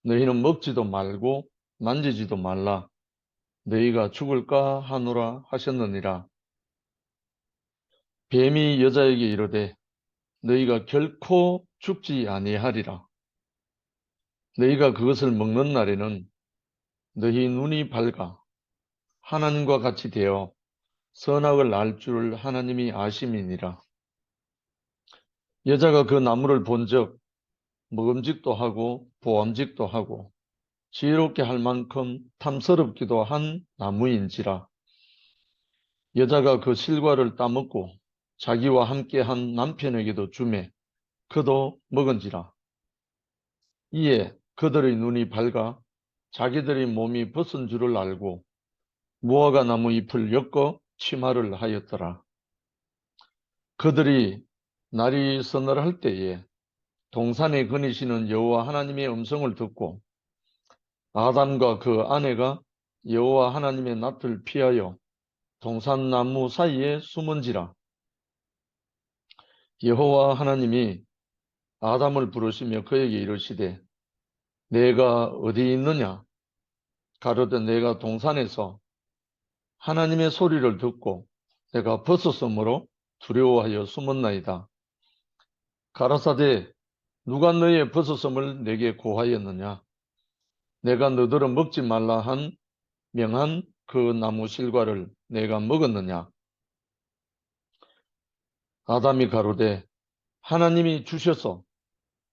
너희는 먹지도 말고 만지지도 말라. 너희가 죽을까 하노라 하셨느니라. 뱀이 여자에게 이르되 너희가 결코 죽지 아니하리라. 너희가 그것을 먹는 날에는 너희 눈이 밝아 하나님과 같이 되어 선악을 알 줄 하나님이 아심이니라. 여자가 그 나무를 본즉 먹음직도 하고 보암직도 하고 지혜롭게 할 만큼 탐스럽기도 한 나무인지라. 여자가 그 실과를 따먹고 자기와 함께한 남편에게도 주매 그도 먹은지라. 이에 그들의 눈이 밝아 자기들의 몸이 벗은 줄을 알고 무화과 나무 잎을 엮어 치마를 하였더라. 그들이 날이 서늘할 때에 동산에 거니시는 여호와 하나님의 음성을 듣고 아담과 그 아내가 여호와 하나님의 낯을 피하여 동산나무 사이에 숨은지라. 여호와 하나님이 아담을 부르시며 그에게 이르시되 내가 어디 있느냐? 가로되 내가 동산에서 하나님의 소리를 듣고 내가 벗었으므로 두려워하여 숨었나이다. 가라사대 누가 너의 벗었음을 내게 고하였느냐? 내가 너더러 먹지 말라 한 명한 그 나무 실과를 내가 먹었느냐? 아담이 가로되 하나님이 주셔서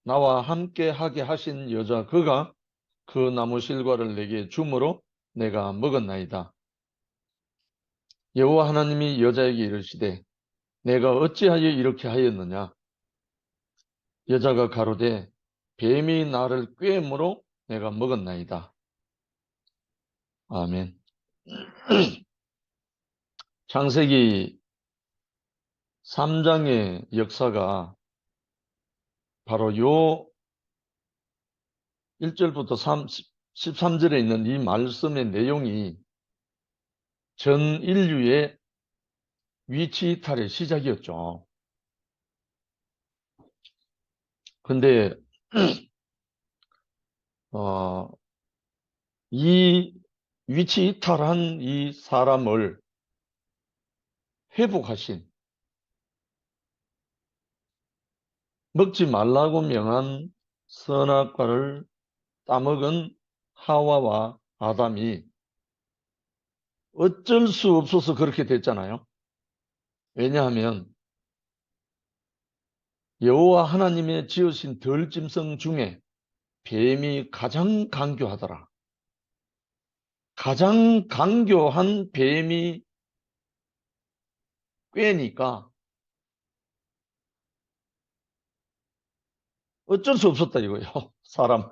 나와 함께 하게 하신 여자 그가 그 나무 실과를 내게 주므로 내가 먹었나이다. 여호와 하나님이 여자에게 이르시되 내가 어찌하여 이렇게 하였느냐? 여자가 가로되 뱀이 나를 꾀므로 내가 먹었나이다. 아멘. 창세기 3장의 역사가 바로 요 1절부터 13절에 있는 이 말씀의 내용이 전 인류의 위치 이탈의 시작이었죠. 근데 이 위치 이탈한 이 사람을 회복하신, 먹지 말라고 명한 선악과를 따먹은 하와와 아담이 어쩔 수 없어서 그렇게 됐잖아요. 왜냐하면 여호와 하나님의 지으신 들짐승 중에 뱀이 가장 강교하더라. 가장 강교한 뱀이 꾀니까 어쩔 수 없었다 이거예요. 사람은.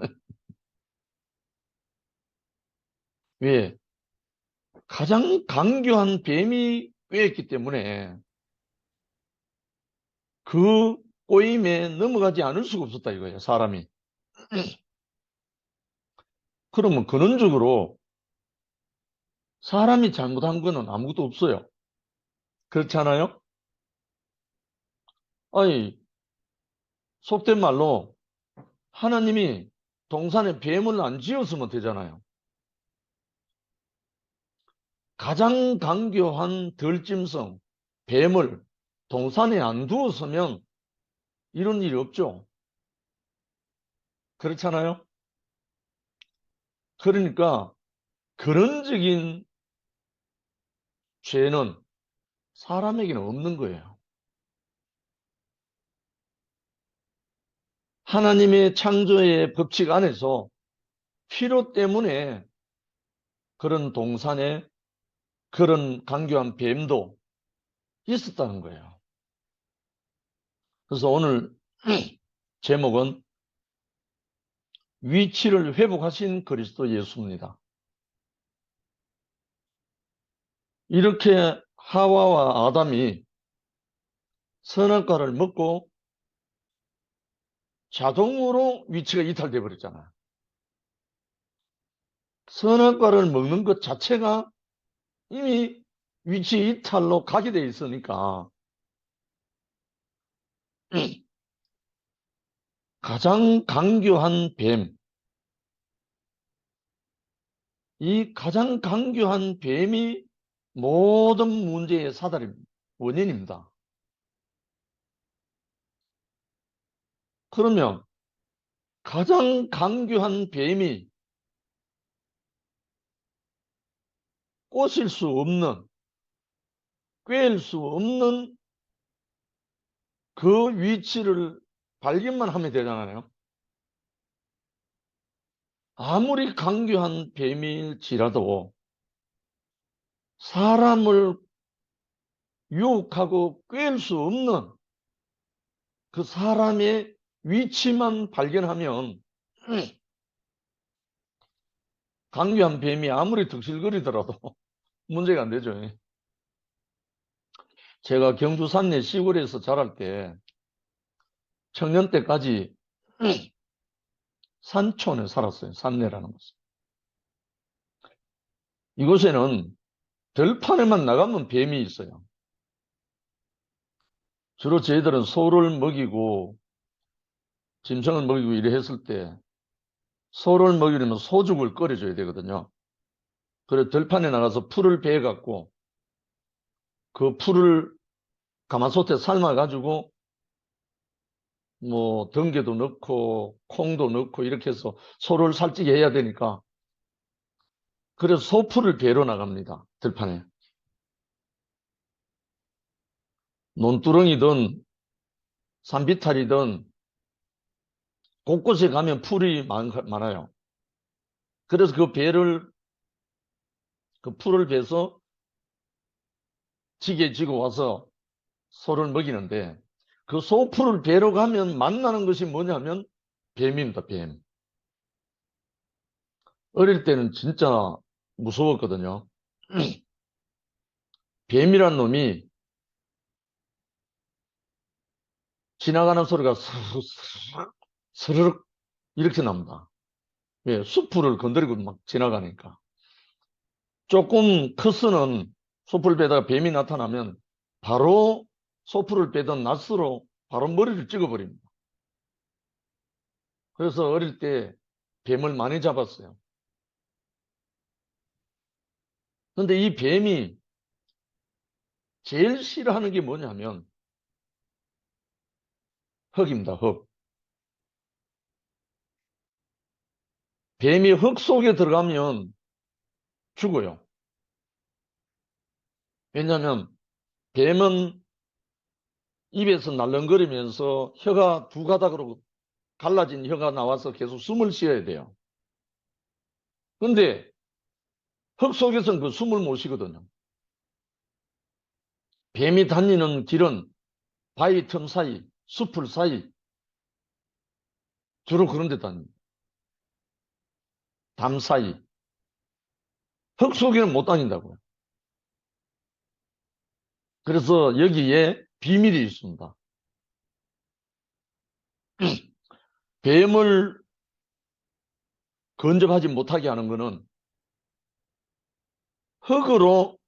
왜? 가장 강교한 뱀이 꾀했기 때문에 그 꼬임에 넘어가지 않을 수가 없었다 이거예요. 사람이. 그러면 근원적으로 사람이 잘못한 거는 아무것도 없어요. 그렇지 않아요? 아니, 속된 말로 하나님이 동산에 뱀을 안 지었으면 되잖아요. 가장 강교한 들짐승, 뱀을 동산에 안 두었으면 이런 일이 없죠. 그렇잖아요? 그러니까 근원적인 죄는 사람에게는 없는 거예요. 하나님의 창조의 법칙 안에서 필요 때문에 그런 동산에 그런 강교한 뱀도 있었다는 거예요. 그래서 오늘 제목은 위치를 회복하신 그리스도 예수입니다. 이렇게 하와와 아담이 선악과를 먹고 자동으로 위치가 이탈돼 버렸잖아요. 선악과를 먹는 것 자체가 이미 위치 이탈로 가게 돼 있으니까 가장 강교한 뱀, 이 가장 강교한 뱀이 모든 문제의 사달입니다. 원인입니다. 그러면 가장 강교한 뱀이 꼬실 수 없는, 꿰일 수 없는 그 위치를 발견만 하면 되잖아요. 아무리 강교한 뱀일지라도 사람을 유혹하고 꿰일 수 없는 그 사람의 위치만 발견하면 강교한 뱀이 아무리 득실거리더라도 문제가 안 되죠. 제가 경주 산내 시골에서 자랄 때 청년 때까지 산촌에 살았어요. 산내라는 곳은. 이곳에는 들판에만 나가면 뱀이 있어요. 주로 저희들은 소를 먹이고 짐승을 먹이고 이래 했을 때 소를 먹이려면 소죽을 끓여줘야 되거든요. 그래서 들판에 나가서 풀을 베어갖고 그 풀을 가마솥에 삶아가지고 뭐 등게도 넣고 콩도 넣고 이렇게 해서 소를 살찌게 해야 되니까 그래서 소풀을 베러 나갑니다. 들판에. 논두렁이든 산비탈이든 곳곳에 가면 풀이 많아요. 그래서 그 풀을 베서 지게 지고 와서 소를 먹이는데 그 소풀을 베러 가면 만나는 것이 뭐냐면 뱀입니다. 뱀. 어릴 때는 진짜 무서웠거든요. 뱀이란 놈이 지나가는 소리가 스르륵 스르륵 이렇게 납니다. 예, 숲을 건드리고 막 지나가니까. 조금 커서는 숲을 베다가 뱀이 나타나면 바로 숲을 베던 낫으로 바로 머리를 찍어버립니다. 그래서 어릴 때 뱀을 많이 잡았어요. 근데 이 뱀이 제일 싫어하는 게 뭐냐면 흙입니다. 흙. 뱀이 흙 속에 들어가면 죽어요. 왜냐하면 뱀은 입에서 날렁거리면서 혀가 두 가닥으로 갈라진 혀가 나와서 계속 숨을 쉬어야 돼요. 근데 흙 속에서는 그 숨을 못 쉬거든요. 뱀이 다니는 길은 바위 틈 사이, 숲을 사이, 주로 그런 데 다닙니다. 담 사이. 흙 속에는 못 다닌다고요. 그래서 여기에 비밀이 있습니다. 뱀을 근접하지 못하게 하는 것은 흙으로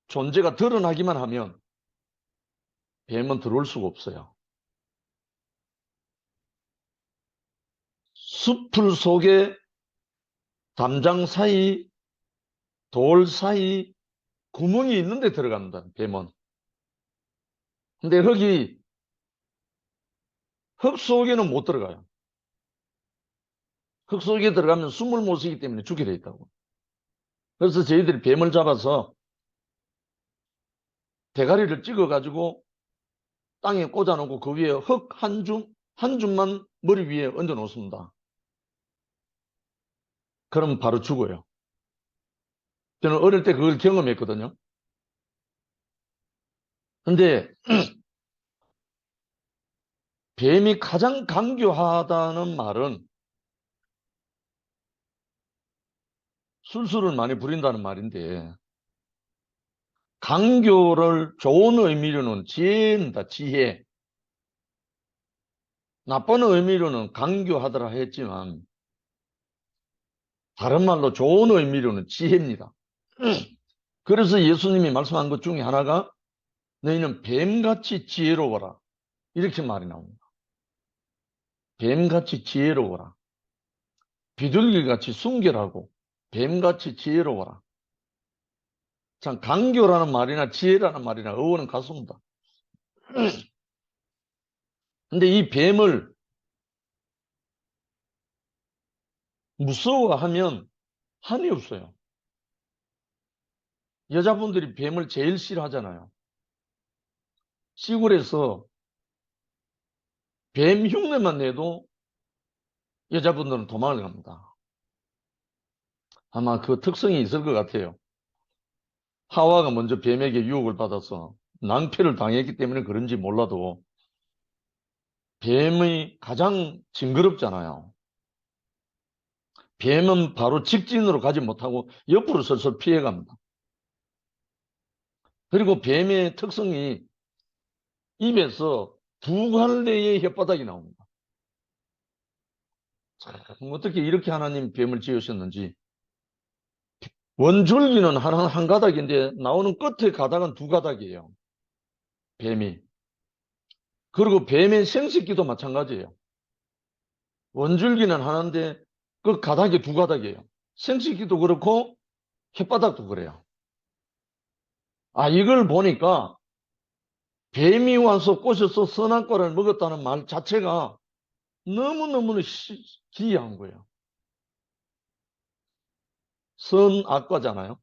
존재가 드러나기만 하면 뱀은 들어올 수가 없어요. 숲풀 속에 담장 사이, 돌 사이 구멍이 있는데 들어간다, 뱀은. 근데 흙 속에는 못 들어가요. 흙 속에 들어가면 숨을 못 쉬기 때문에 죽게 돼 있다고. 그래서 저희들이 뱀을 잡아서 대가리를 찍어가지고 땅에 꽂아놓고 그 위에 흙 한 줌만 머리 위에 얹어 놓습니다. 그럼 바로 죽어요. 저는 어릴 때 그걸 경험했거든요. 근데 뱀이 가장 강교하다는 말은 술수를 많이 부린다는 말인데 강교를 좋은 의미로는 지혜입니다. 지혜. 나쁜 의미로는 강교하더라 했지만 다른 말로 좋은 의미로는 지혜입니다. 그래서 예수님이 말씀한 것 중에 하나가 너희는 뱀같이 지혜로워라. 이렇게 말이 나옵니다. 뱀같이 지혜로워라. 비둘기같이 순결하고 뱀같이 지혜로워라. 참 강교라는 말이나 지혜라는 말이나 어원은 같습니다. 근데 이 뱀을 무서워하면 한이 없어요. 여자분들이 뱀을 제일 싫어하잖아요. 시골에서 뱀 흉내만 내도 여자분들은 도망을 갑니다. 아마 그 특성이 있을 것 같아요. 하와가 먼저 뱀에게 유혹을 받아서 낭패를 당했기 때문에 그런지 몰라도 뱀이 가장 징그럽잖아요. 뱀은 바로 직진으로 가지 못하고 옆으로 설설 피해갑니다. 그리고 뱀의 특성이 입에서 두 갈래의 혓바닥이 나옵니다. 참, 어떻게 이렇게 하나님 뱀을 지으셨는지. 원줄기는 한 가닥인데 나오는 끝에 가닥은 두 가닥이에요. 뱀이. 그리고 뱀의 생식기도 마찬가지예요. 원줄기는 하나인데 그 가닥이 두 가닥이에요. 생식기도 그렇고 혓바닥도 그래요. 아, 이걸 보니까 뱀이 와서 꼬셔서 선악과를 먹었다는 말 자체가 너무너무 기이한 거예요. 선악과잖아요.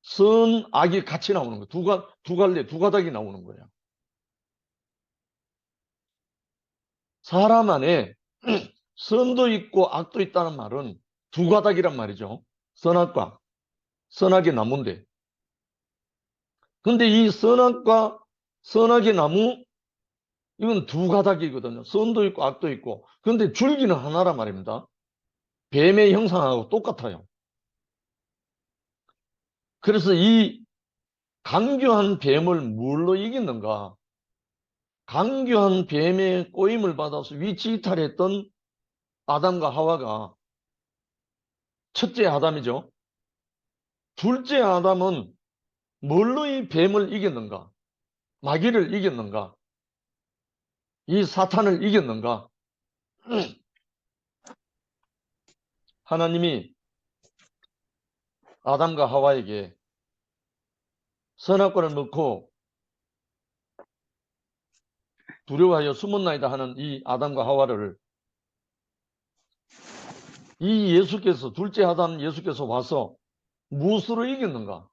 선악이 같이 나오는 거예요. 두 갈래, 두 가닥이 나오는 거예요. 사람 안에 선도 있고 악도 있다는 말은 두 가닥이란 말이죠. 선악과, 선악의 나무인데. 근데 이 선악과 선악의 나무, 이건 두 가닥이거든요. 선도 있고 악도 있고. 근데 줄기는 하나란 말입니다. 뱀의 형상하고 똑같아요. 그래서 이 강교한 뱀을 뭘로 이겼는가? 강교한 뱀의 꼬임을 받아서 위치 이탈했던 아담과 하와가 첫째 아담이죠. 둘째 아담은 뭘로 이 뱀을 이겼는가? 마귀를 이겼는가? 이 사탄을 이겼는가? 하나님이 아담과 하와에게 선악과를 먹고 두려워하여 숨었나이다 하는 이 아담과 하와를 이 예수께서, 둘째 아담 예수께서 와서 무엇으로 이겼는가?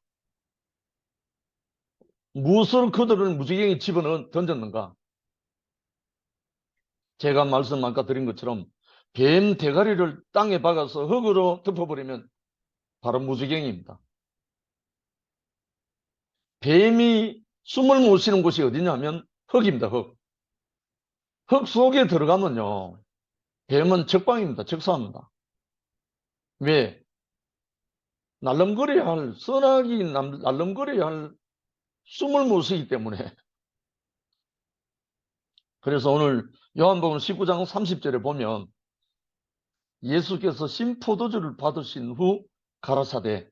무엇으로 그들을 무지개에 집어 던졌는가? 제가 말씀 아까 드린 것처럼 뱀 대가리를 땅에 박아서 흙으로 덮어버리면 바로 무지개입니다. 뱀이 숨을 못 쉬는 곳이 어디냐면 흙입니다. 흙. 흙 속에 들어가면요. 뱀은 적방입니다. 적사합니다. 왜? 날름거려야 할, 선악이 날름거려야 할 숨을 못 쉬기 때문에. 그래서 오늘 요한복음 19장 30절에 보면 예수께서 신포도주를 받으신 후 가라사대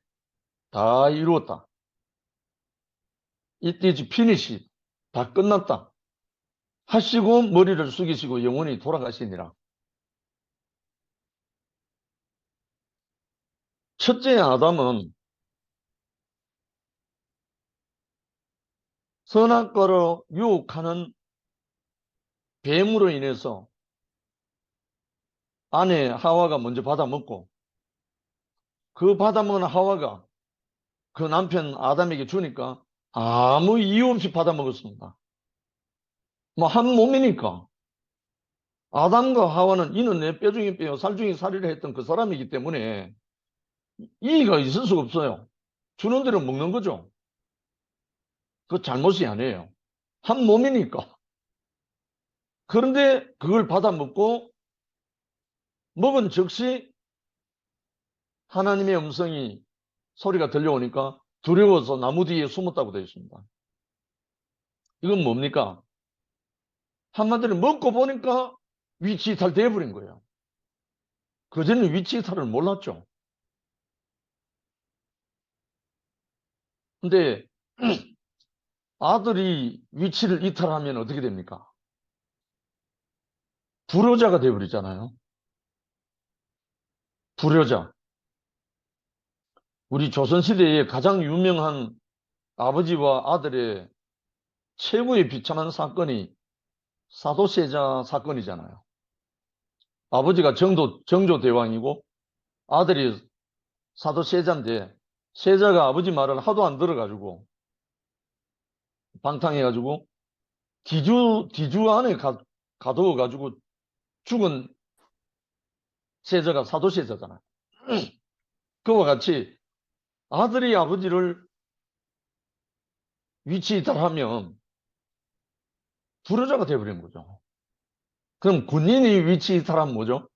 다 이루었다. It is finished. 다 끝났다. 하시고 머리를 숙이시고 영원히 돌아가시니라. 첫째 아담은 선악과로 유혹하는 뱀으로 인해서 아내 하와가 먼저 받아먹고 그 받아먹은 하와가 그 남편 아담에게 주니까 아무 이유 없이 받아먹었습니다. 뭐 한 몸이니까. 아담과 하와는 이는 내 뼈 중에 뼈, 살 중에 살이라 했던 그 사람이기 때문에 이의가 있을 수가 없어요. 주는 대로 먹는 거죠. 그 잘못이 아니에요. 한 몸이니까. 그런데 그걸 받아먹고 먹은 즉시 하나님의 음성이 소리가 들려오니까 두려워서 나무 뒤에 숨었다고 되어 있습니다. 이건 뭡니까? 한마디로 먹고 보니까 위치 이탈 되어버린 거예요. 그전에 위치 이탈을 몰랐죠. 근데 아들이 위치를 이탈하면 어떻게 됩니까? 불효자가 되어버리잖아요. 불효자. 우리 조선시대에 가장 유명한 아버지와 아들의 최고의 비참한 사건이 사도세자 사건이잖아요. 아버지가 정조대왕이고 아들이 사도세자인데 세자가 아버지 말을 하도 안 들어가지고 방탕해가지고 뒤주 안에 가둬가지고 죽은 세자가 사도세자잖아요. 그와 같이 아들이 아버지를 위치 이탈하면 불효자가 되어버린 거죠. 그럼 군인이 위치 이탈하면 뭐죠?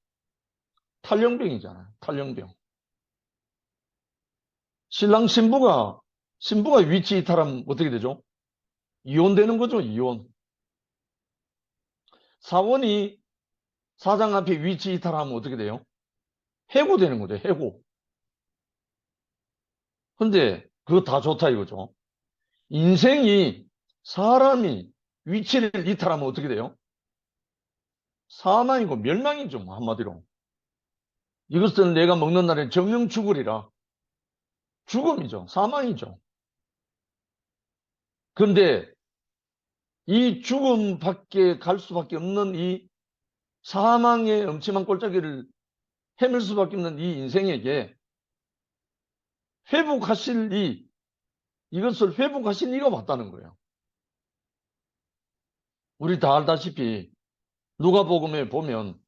탈영병이잖아요. 탈영병. 신부가 위치 이탈하면 어떻게 되죠? 이혼되는 거죠. 이혼. 사원이 사장 앞에 위치 이탈하면 어떻게 돼요? 해고되는 거죠. 해고. 근데 그거 다 좋다 이거죠. 인생이 사람이 위치를 이탈하면 어떻게 돼요? 사망이고 멸망이죠. 뭐 한마디로. 이것은 내가 먹는 날에 정령 죽으리라. 죽음이죠. 사망이죠. 그런데 이 죽음밖에 갈 수밖에 없는 이 사망의 엄침한 골짜기를 헤맬 수밖에 없는 이 인생에게 이것을 회복하실 이가 왔다는 거예요. 우리 다 알다시피 누가복음에 보면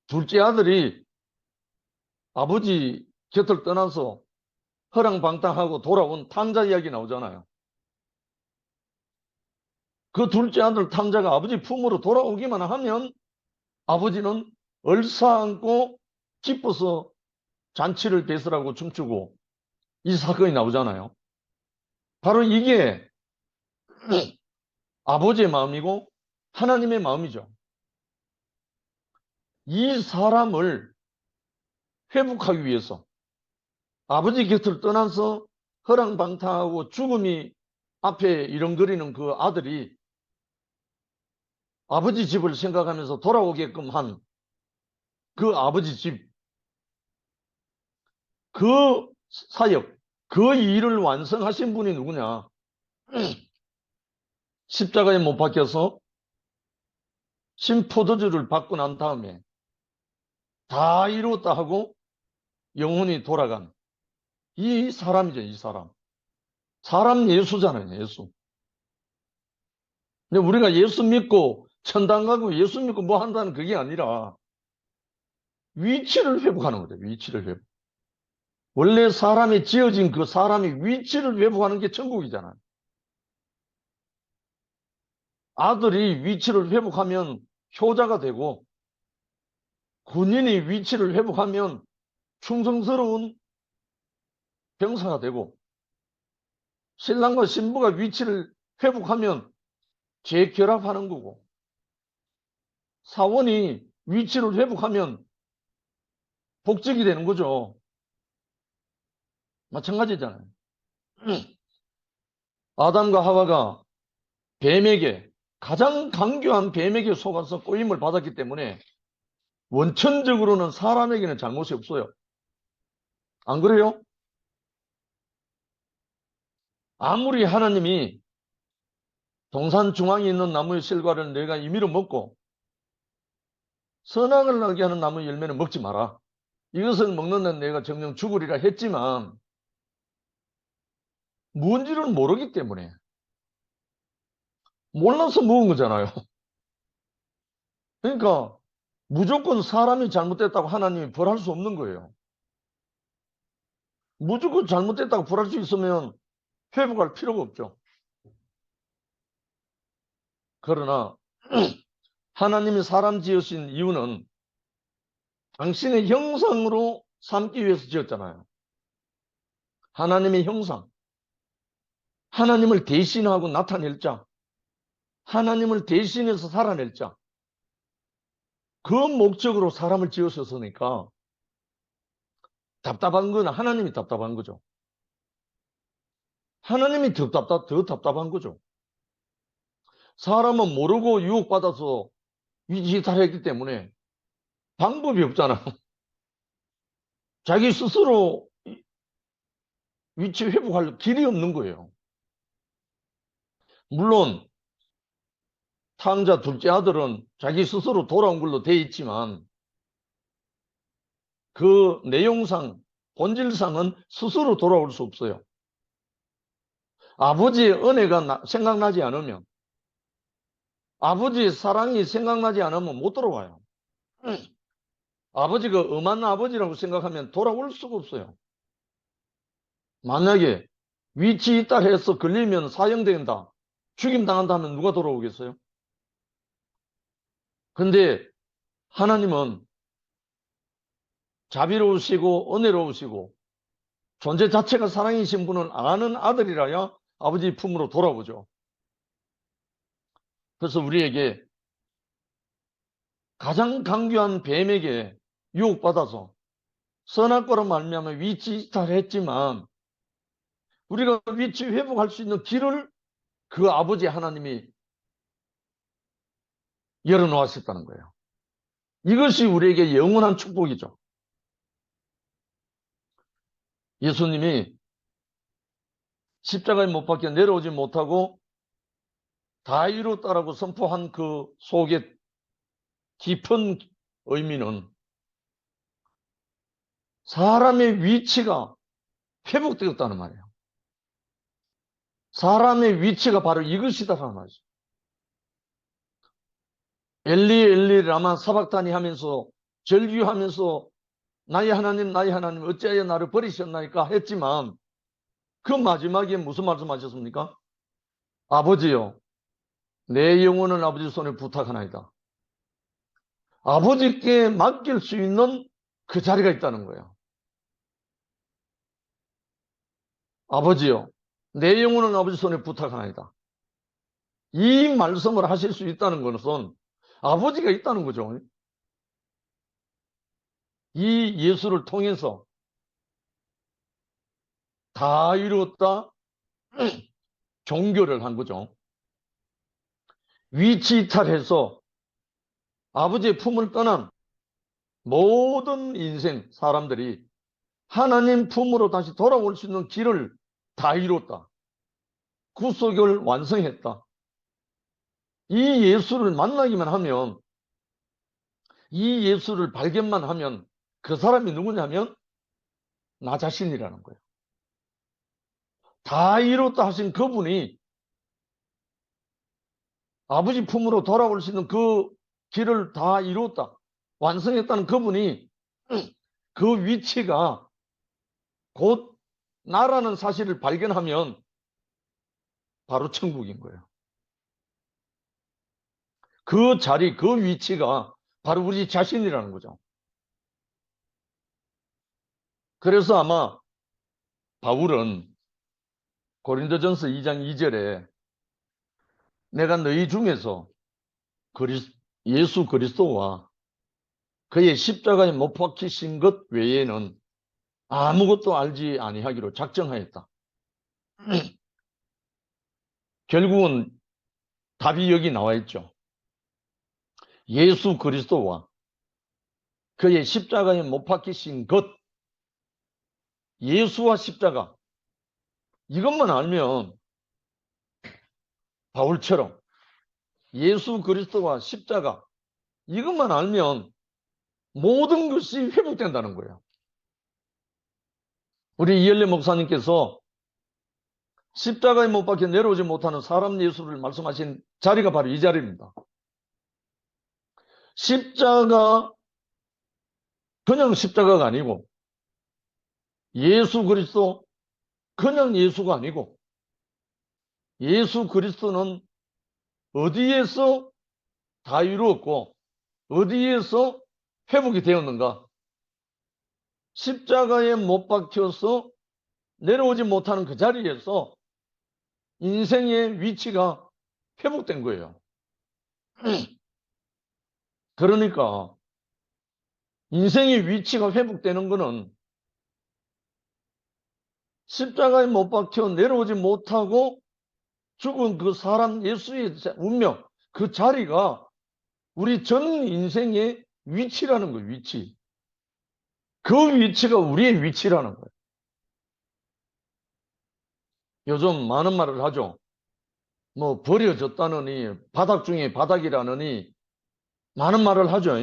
둘째 아들이 아버지 곁을 떠나서 허랑방탕하고 돌아온 탕자 이야기 나오잖아요. 그 둘째 아들 탕자가 아버지 품으로 돌아오기만 하면 아버지는 얼싸안고 기뻐서 잔치를 배설하고 춤추고 이 사건이 나오잖아요. 바로 이게 아버지의 마음이고 하나님의 마음이죠. 이 사람을 회복하기 위해서 아버지 곁을 떠나서 허랑방탕하고 죽음이 앞에 이렁거리는 그 아들이 아버지 집을 생각하면서 돌아오게끔 한 그 아버지 집, 그 사역, 그 일을 완성하신 분이 누구냐? 십자가에 못 박혀서 신포도주를 받고 난 다음에 다 이루었다 하고 영혼이 돌아간 이 사람이죠, 이 사람. 사람 예수잖아요, 예수. 근데 우리가 예수 믿고 천당 가고 예수 믿고 뭐 한다는 그게 아니라 위치를 회복하는 거죠, 위치를 회복. 원래 사람이 지어진 그 사람이 위치를 회복하는 게 천국이잖아요. 아들이 위치를 회복하면 효자가 되고 군인이 위치를 회복하면 충성스러운 병사가 되고 신랑과 신부가 위치를 회복하면 재결합하는 거고 사원이 위치를 회복하면 복직이 되는 거죠. 마찬가지잖아요. 아담과 하와가 뱀에게 가장 강교한 뱀에게 속아서 꼬임을 받았기 때문에 원천적으로는 사람에게는 잘못이 없어요. 안 그래요? 아무리 하나님이 동산 중앙에 있는 나무의 실과를 내가 임의로 먹고 선악을 나게 하는 나무 열매는 먹지 마라. 이것을 먹는 데 내가 정녕 죽으리라 했지만 뭔지를 모르기 때문에 몰라서 먹은 거잖아요. 그러니까 무조건 사람이 잘못됐다고 하나님이 벌할 수 없는 거예요. 무조건 잘못됐다고 벌할 수 있으면 회복할 필요가 없죠. 그러나 하나님이 사람 지으신 이유는 당신의 형상으로 삼기 위해서 지었잖아요. 하나님의 형상. 하나님을 대신하고 나타낼 자. 하나님을 대신해서 살아낼 자. 그 목적으로 사람을 지으셨으니까 답답한 건 하나님이 답답한 거죠. 하나님이 더 답답한 거죠. 사람은 모르고 유혹받아서 위지탈했기 때문에 방법이 없잖아. 자기 스스로 위치 회복할 길이 없는 거예요. 물론 탕자 둘째 아들은 자기 스스로 돌아온 걸로 돼 있지만 그 내용상 본질상은 스스로 돌아올 수 없어요. 아버지의 은혜가 생각나지 않으면, 아버지의 사랑이 생각나지 않으면 못 돌아와요. 아버지가 엄한 아버지라고 생각하면 돌아올 수가 없어요. 만약에 위치 있다 해서 걸리면 사형된다, 죽임 당한다면 누가 돌아오겠어요? 근데 하나님은 자비로우시고 은혜로우시고 존재 자체가 사랑이신 분을 아는 아들이라야 아버지 품으로 돌아오죠. 그래서 우리에게 가장 강교한 뱀에게 유혹받아서 선악과로 말미암아 위치 이탈했지만 우리가 위치 회복할 수 있는 길을 그 아버지 하나님이 열어놓으셨다는 거예요. 이것이 우리에게 영원한 축복이죠. 예수님이 십자가에 못 박혀 내려오지 못하고 다 이루었다라고 선포한 그 속에 깊은 의미는 사람의 위치가 회복되었다는 말이에요. 사람의 위치가 바로 이것이다라는 말이죠. 엘리 엘리 라마 사박다니 하면서 절규하면서 나의 하나님 어찌하여 나를 버리셨나이까 했지만 그 마지막에 무슨 말씀하셨습니까? 아버지요, 내 영혼을 아버지 손에 부탁하나이다. 아버지께 맡길 수 있는 그 자리가 있다는 거예요. 아버지요, 내 영혼을 아버지 손에 부탁하나이다. 이 말씀을 하실 수 있다는 것은 아버지가 있다는 거죠. 이 예수를 통해서 다 이루었다 종교를 한 거죠. 위치 이탈해서 아버지의 품을 떠난 모든 인생 사람들이 하나님 품으로 다시 돌아올 수 있는 길을 다 이뤘다. 구속을 완성했다. 이 예수를 만나기만 하면, 이 예수를 발견만 하면 그 사람이 누구냐면 나 자신이라는 거예요. 다 이뤘다 하신 그분이 아버지 품으로 돌아올 수 있는 그 길을 다 이뤘다, 완성했다는 그분이 그 위치가 곧 나라는 사실을 발견하면 바로 천국인 거예요. 그 자리, 그 위치가 바로 우리 자신이라는 거죠. 그래서 아마 바울은 고린도전서 2장 2절에 내가 너희 중에서 예수 그리스도와 그의 십자가에 못 박히신 것 외에는 아무것도 알지 아니하기로 작정하였다. 결국은 답이 여기 나와 있죠. 예수 그리스도와 그의 십자가에 못 박히신 것, 예수와 십자가, 이것만 알면 바울처럼 예수 그리스도와 십자가, 이것만 알면 모든 것이 회복된다는 거예요. 우리 이엘레 목사님께서 십자가에 못 박혀 내려오지 못하는 사람 예수를 말씀하신 자리가 바로 이 자리입니다. 십자가, 그냥 십자가가 아니고 예수 그리스도, 그냥 예수가 아니고 예수 그리스도는 어디에서 다 이루었고 어디에서 회복이 되었는가? 십자가에 못 박혀서 내려오지 못하는 그 자리에서 인생의 위치가 회복된 거예요. 그러니까 인생의 위치가 회복되는 것은 십자가에 못 박혀 내려오지 못하고 죽은 그 사람 예수의 운명, 그 자리가 우리 전 인생의 위치라는 거예요. 위치. 그 위치가 우리의 위치라는 거예요. 요즘 많은 말을 하죠. 뭐 버려졌다느니 바닥 중에 바닥이라느니 많은 말을 하죠.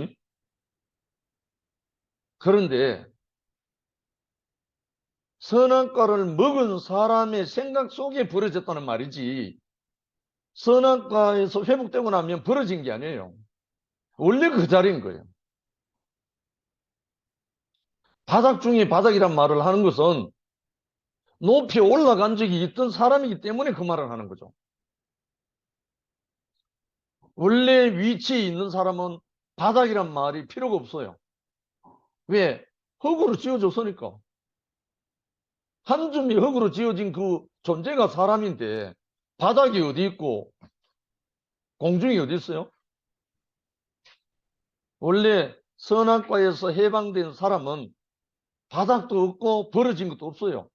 그런데 선악과를 먹은 사람의 생각 속에 버려졌다는 말이지, 선악과에서 회복되고 나면 벌어진 게 아니에요. 원래 그 자리인 거예요. 바닥 중에 바닥이란 말을 하는 것은 높이 올라간 적이 있던 사람이기 때문에 그 말을 하는 거죠. 원래 위치에 있는 사람은 바닥이란 말이 필요가 없어요. 왜? 흙으로 지어졌으니까. 한 줌이 흙으로 지어진 그 존재가 사람인데 바닥이 어디 있고 공중이 어디 있어요? 원래 선악과에서 해방된 사람은 바닥도 없고 벌어진 것도 없어요.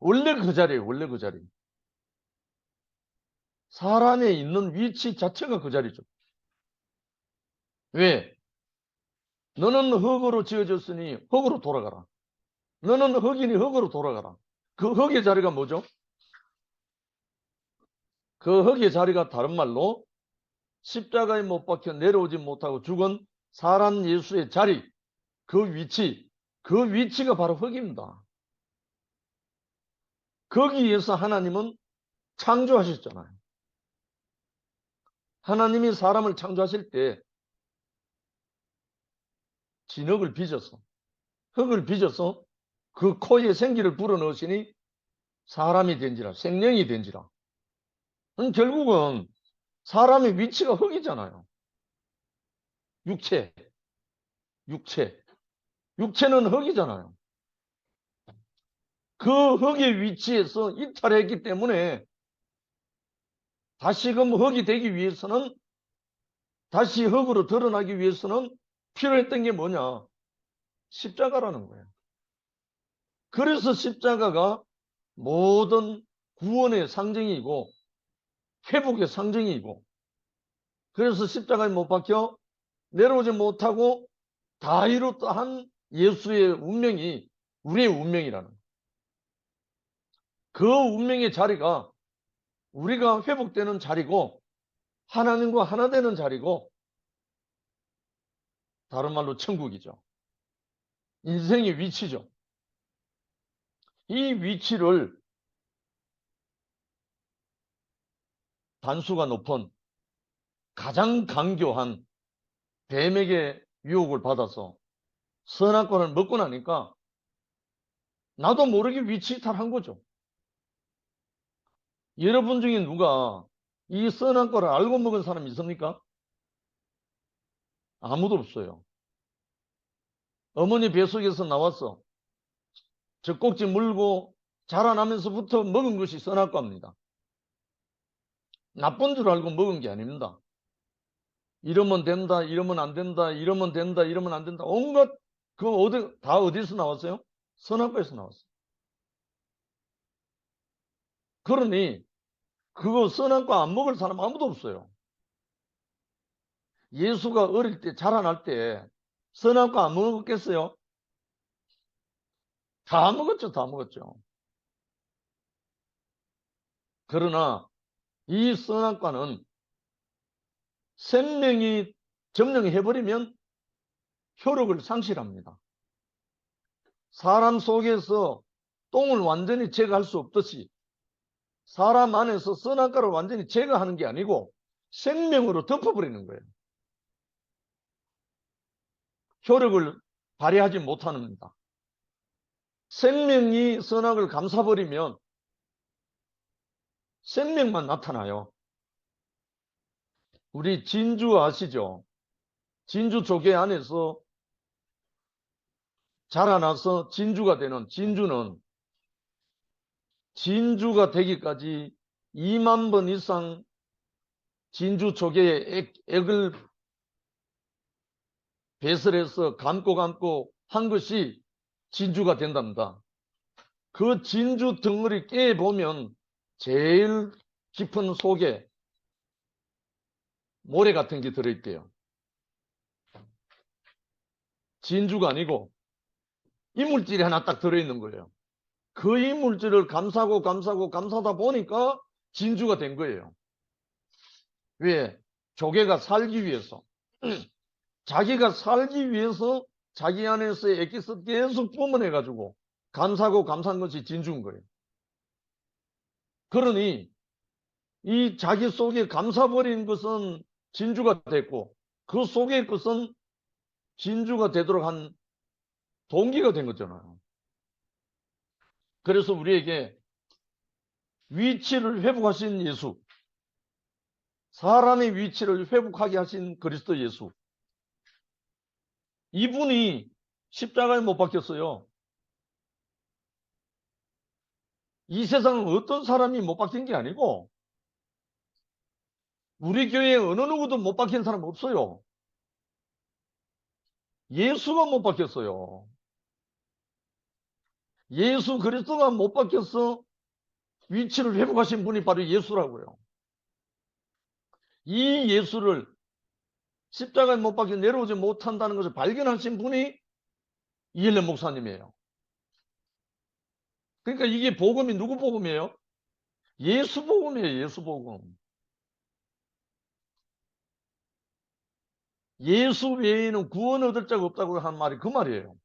원래 그 자리예요. 원래 그 자리. 사람의 있는 위치 자체가 그 자리죠. 왜? 너는 흙으로 지어졌으니 흙으로 돌아가라. 너는 흙이니 흙으로 돌아가라. 그 흙의 자리가 뭐죠? 그 흙의 자리가 다른 말로 십자가에 못 박혀 내려오지 못하고 죽은 사람 예수의 자리, 그 위치가 바로 흙입니다. 거기에서 하나님은 창조하셨잖아요. 하나님이 사람을 창조하실 때 진흙을 빚어서, 흙을 빚어서 그 코에 생기를 불어넣으시니 사람이 된지라, 생명이 된지라. 결국은 사람의 위치가 흙이잖아요. 육체, 육체. 육체는 흙이잖아요. 그 흙의 위치에서 이탈했기 때문에 다시금 흙이 되기 위해서는, 다시 흙으로 드러나기 위해서는 필요했던 게 뭐냐? 십자가라는 거예요. 그래서 십자가가 모든 구원의 상징이고 회복의 상징이고, 그래서 십자가에 못 박혀 내려오지 못하고 다 이뤘다 한 예수의 운명이 우리의 운명이라는 거예요. 그 운명의 자리가 우리가 회복되는 자리고 하나님과 하나 되는 자리고, 다른 말로 천국이죠. 인생의 위치죠. 이 위치를 단수가 높은 가장 강교한 뱀에게 유혹을 받아서 선악과를 먹고 나니까 나도 모르게 위치 이탈한 거죠. 여러분 중에 누가 이 선악과를 알고 먹은 사람이 있습니까? 아무도 없어요. 어머니 뱃속에서 나와서 젖꼭지 물고 자라나면서부터 먹은 것이 선악과입니다. 나쁜 줄 알고 먹은 게 아닙니다. 이러면 된다, 이러면 안 된다, 이러면 된다, 이러면 안 된다. 온갖 다 어디서 나왔어요? 선악과에서 나왔어요. 그러니 그거 선악과 안 먹을 사람 아무도 없어요. 예수가 어릴 때 자라날 때 선악과 안 먹었겠어요? 다 먹었죠, 다 먹었죠. 그러나 이 선악과는 생명이 점령해버리면 효력을 상실합니다. 사람 속에서 똥을 완전히 제거할 수 없듯이 사람 안에서 선악과를 완전히 제거하는 게 아니고 생명으로 덮어버리는 거예요. 효력을 발휘하지 못합니다. 생명이 선악을 감싸버리면 생명만 나타나요. 우리 진주 아시죠? 진주 조개 안에서 자라나서 진주가 되는 진주는 진주가 되기까지 2만 번 이상 진주 조개의 액을 배설해서 감고 한 것이 진주가 된답니다. 그 진주 덩어리 깨보면 제일 깊은 속에 모래 같은 게 들어있대요. 진주가 아니고 이물질이 하나 딱 들어있는 거예요. 그 이물질을 감사다 보니까 진주가 된 거예요. 왜? 조개가 살기 위해서. 자기가 살기 위해서 자기 안에서의 엑기스 계속 뿜어내가지고 감사한 것이 진주인 거예요. 그러니 이 자기 속에 감사버린 것은 진주가 됐고 그 속의 것은 진주가 되도록 한 동기가 된 거잖아요. 그래서 우리에게 위치를 회복하신 예수, 사람의 위치를 회복하게 하신 그리스도 예수, 이분이 십자가에 못 박혔어요. 이 세상은 어떤 사람이 못 박힌 게 아니고 우리 교회에 어느 누구도 못 박힌 사람 없어요. 예수가 못 박혔어요. 예수 그리스도가 못 박혀서 위치를 회복하신 분이 바로 예수라고요. 이 예수를 십자가에 못 박혀 내려오지 못한다는 것을 발견하신 분이 이엘레 목사님이에요. 그러니까 이게 복음이 누구 복음이에요? 예수 복음이에요. 예수 복음. 예수 외에는 구원 얻을 자가 없다고 한 말이 그 말이에요.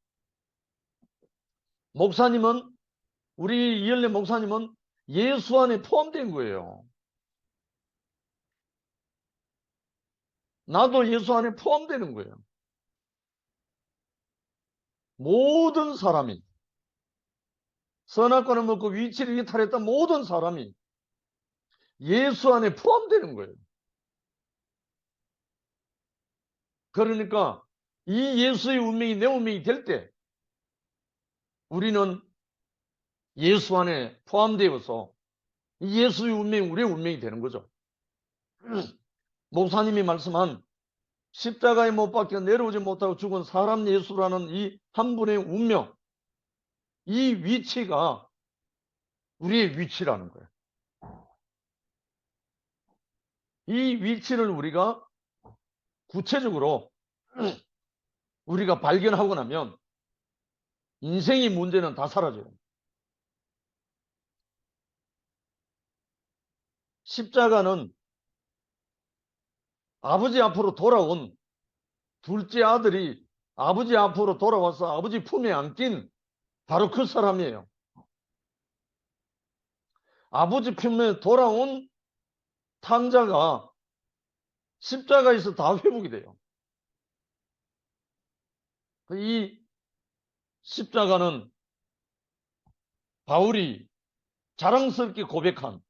목사님은 우리 이엘레 목사님은 예수 안에 포함된 거예요. 나도 예수 안에 포함되는 거예요. 모든 사람이 선악과를 먹고 위치를 이탈했던 모든 사람이 예수 안에 포함되는 거예요. 그러니까 이 예수의 운명이 내 운명이 될 때 우리는 예수 안에 포함되어서 예수의 운명이 우리의 운명이 되는 거죠. 목사님이 말씀한 십자가에 못 박혀 내려오지 못하고 죽은 사람 예수라는 이 한 분의 운명, 이 위치가 우리의 위치라는 거예요. 이 위치를 우리가 구체적으로 우리가 발견하고 나면 인생의 문제는 다 사라져요. 십자가는 아버지 앞으로 돌아온 둘째 아들이 아버지 앞으로 돌아와서 아버지 품에 안긴 바로 그 사람이에요. 아버지 품에 돌아온 탕자가 십자가에서 다 회복이 돼요. 이 십자가는 바울이 자랑스럽게 고백한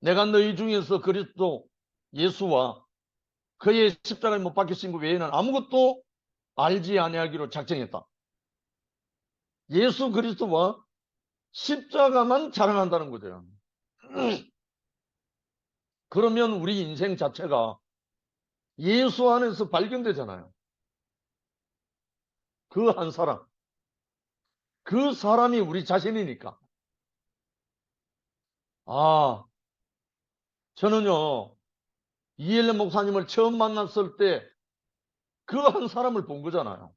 내가 너희 중에서 그리스도 예수와 그의 십자가에 못 박히신 것 외에는 아무것도 알지 아니하기로 작정했다. 예수 그리스도와 십자가만 자랑한다는 거죠. 그러면 우리 인생 자체가 예수 안에서 발견되잖아요. 그 한 사람, 그 사람이 우리 자신이니까. 아, 저는요 이엘레 목사님을 처음 만났을 때 그 한 사람을 본 거잖아요.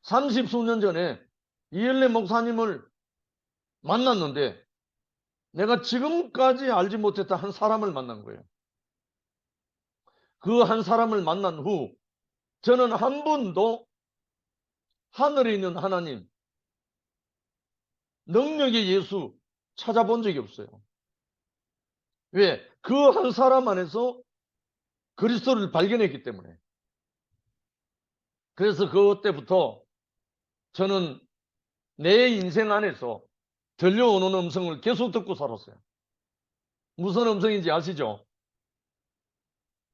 30수년 전에 이엘레 목사님을 만났는데 내가 지금까지 알지 못했던 한 사람을 만난 거예요. 그 한 사람을 만난 후 저는 한 번도 하늘에 있는 하나님, 능력의 예수 찾아본 적이 없어요. 왜? 그 한 사람 안에서 그리스도를 발견했기 때문에. 그래서 그때부터 저는 내 인생 안에서 들려오는 음성을 계속 듣고 살았어요. 무슨 음성인지 아시죠?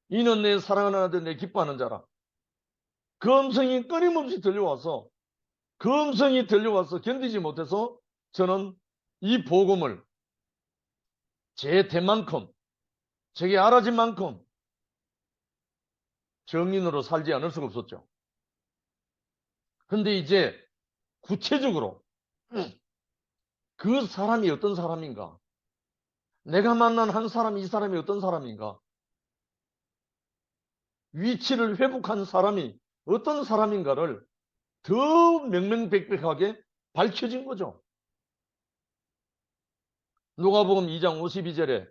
이는 내 사랑하는 아들 내 기뻐하는 자라. 그 음성이 끊임없이 들려와서 그 음성이 들려와서 견디지 못해서 저는 이 복음을 제 대만큼 제게 알아진 만큼 정인으로 살지 않을 수가 없었죠. 근데 이제 구체적으로 그 사람이 어떤 사람인가, 내가 만난 한 사람, 이 사람이 어떤 사람인가, 위치를 회복한 사람이 어떤 사람인가를 더 명명백백하게 밝혀진 거죠. 누가복음 2장 52절에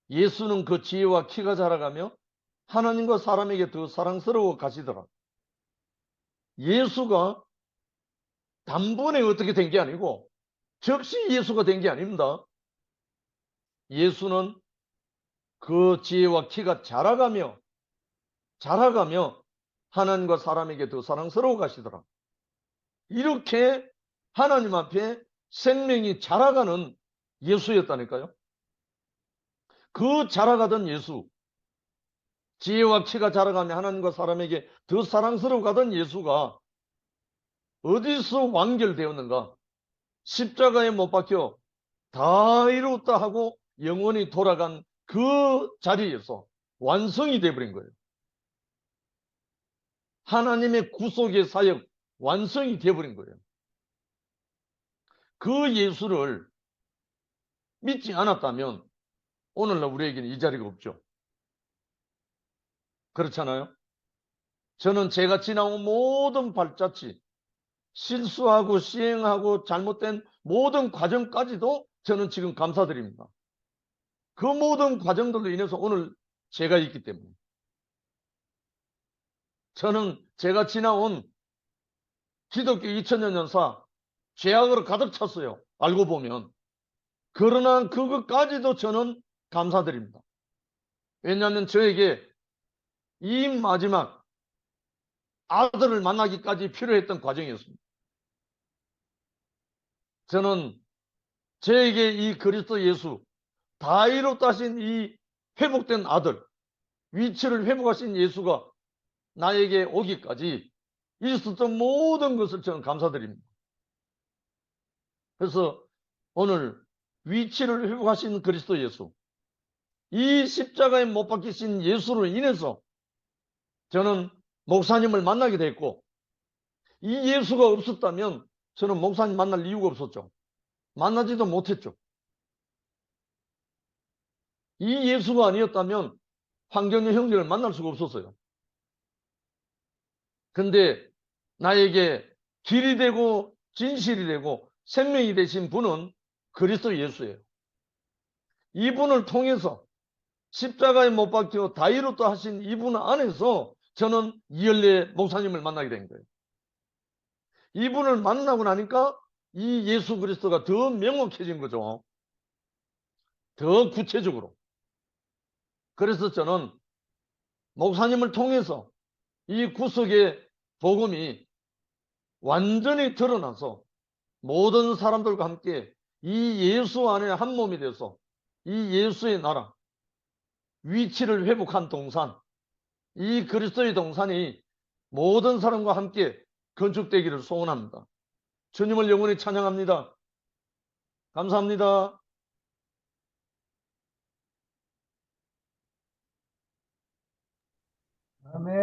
예수는 그 지혜와 키가 자라가며 하나님과 사람에게 더 사랑스러워 가시더라. 예수가 단번에 어떻게 된 게 아니고 즉시 예수가 된 게 아닙니다. 예수는 그 지혜와 키가 자라가며 하나님과 사람에게 더 사랑스러워 가시더라. 이렇게 하나님 앞에 생명이 자라가는 예수였다니까요. 그 자라가던 예수, 지혜와 키가 자라가며 하나님과 사람에게 더 사랑스러워 가던 예수가 어디서 완결되었는가? 십자가에 못 박혀 다 이루었다 하고 영원히 돌아간 그 자리에서 완성이 되어버린 거예요. 하나님의 구속의 사역 완성이 되어버린 거예요. 그 예수를 믿지 않았다면 오늘날 우리에게는 이 자리가 없죠. 그렇잖아요. 저는 제가 지나온 모든 발자취, 실수하고 시행하고 잘못된 모든 과정까지도 저는 지금 감사드립니다. 그 모든 과정들로 인해서 오늘 제가 있기 때문에. 저는 제가 지나온 기독교 2000년 역사 죄악으로 가득 찼어요. 알고 보면. 그러나 그것까지도 저는 감사드립니다. 왜냐하면 저에게 이 마지막 아들을 만나기까지 필요했던 과정이었습니다. 저는 저에게 이 그리스도 예수, 다 이뤘다 하신 이 회복된 아들, 위치를 회복하신 예수가 나에게 오기까지 있었던 모든 것을 저는 감사드립니다. 그래서 오늘 위치를 회복하신 그리스도 예수, 이 십자가에 못 박히신 예수로 인해서 저는 목사님을 만나게 됐고, 이 예수가 없었다면 저는 목사님 만날 이유가 없었죠. 만나지도 못했죠. 이 예수가 아니었다면 황경영 형제를 만날 수가 없었어요. 근데 나에게 길이 되고 진실이 되고 생명이 되신 분은 그리스도 예수예요. 이분을 통해서 십자가에 못 박혀 다 이뤘다 하신 이분 안에서 저는 이열레 목사님을 만나게 된 거예요. 이분을 만나고 나니까 이 예수 그리스도가 더 명확해진 거죠. 더 구체적으로. 그래서 저는 목사님을 통해서 이 구속의 복음이 완전히 드러나서 모든 사람들과 함께 이 예수 안에 한 몸이 돼서 이 예수의 나라, 위치를 회복한 동산, 이 그리스도의 동산이 모든 사람과 함께 건축되기를 소원합니다. 주님을 영원히 찬양합니다. 감사합니다. 아멘.